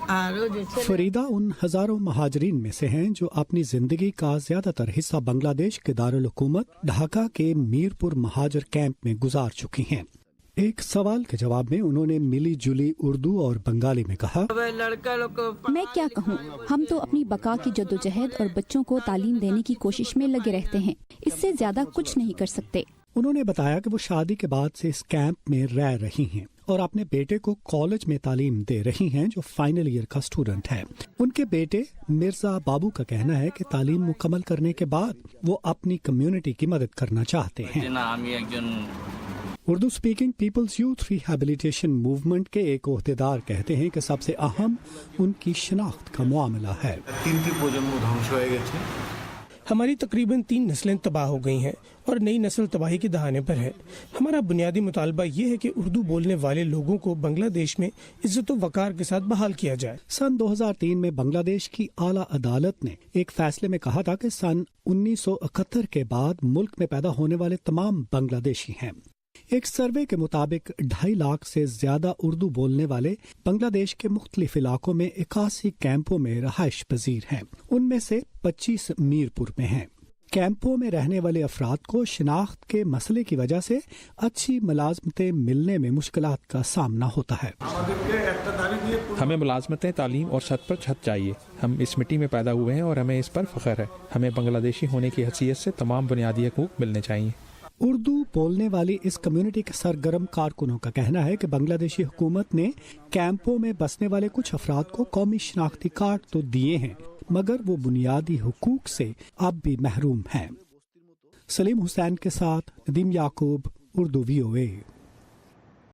फरीदा उन हजारों महाजरीन में से हैं जो अपनी जिंदगी का ज्यादातर हिस्सा बांग्लादेश के दारुल हुकूमत ढाका के मीरपुर महाजर कैंप में गुजार चुकी हैं। एक सवाल के जवाब में उन्होंने मिली जुली उर्दू और बंगाली में कहा, मैं क्या कहूँ, हम तो अपनी बका की जद्दोजहद और बच्चों को तालीम देने की कोशिश में लगे रहते हैं, इससे ज्यादा कुछ नहीं कर सकते। उन्होंने बताया कि वो शादी के बाद से इस कैंप में रह रही हैं और अपने बेटे को कॉलेज में तालीम दे रही हैं जो फाइनल ईयर का स्टूडेंट है। उनके बेटे मिर्जा बाबू का कहना है कि तालीम मुकम्मल करने के बाद वो अपनी कम्युनिटी की मदद करना चाहते हैं। Urdu speaking peoples youth rehabilitation movement के एक ओहदेदार कहते हैं कि सबसे अहम उनकी शनाख्त का मामला है। हमारी तकरीबन 3 नस्लें तबाह हो गई हैं और नई नस्ल तबाही के दहाने पर है। हमारा बुनियादी मुतालबा ये है कि उर्दू बोलने वाले लोगों को बांग्लादेश में इज्जत व वकार के साथ बहाल किया जाए। सन 2003 में बांग्लादेश की आला अदालत ने एक फैसले में कहा था कि सन 1971 के बाद मुल्क में पैदा होने वाले तमाम बांग्लादेशी हैं। एक सर्वे के मुताबिक 2.5 लाख से ज्यादा उर्दू बोलने वाले बांग्लादेश के मुख्तलिफ इलाकों में 81 कैंपों में रहायश पजीर हैं। उनमें से 25 मीरपुर में हैं। कैंपों में रहने वाले अफराद को शिनाख्त के मसले की वजह से अच्छी मुलाजमतें मिलने में मुश्किलात का सामना होता है। हमें मुलाजमतें, तालीम और छत पर छत चाहिए। हम इस मिट्टी में पैदा हुए हैं और हमें इस पर फख्र है। हमें बांग्लादेशी होने की हैसियत से तमाम बुनियादी हकूक मिलने चाहिए। उर्दू बोलने वाली इस कम्युनिटी के सरगर्म कारकुनों का कहना है कि बांग्लादेशी हुकूमत ने कैंपों में बसने वाले कुछ अफराद को कौमी शनाख्ती कार्ड तो दिए हैं, मगर वो बुनियादी हुकूक से अब भी महरूम हैं। सलीम हुसैन के साथ नदीम याकूब, उर्दू VOA।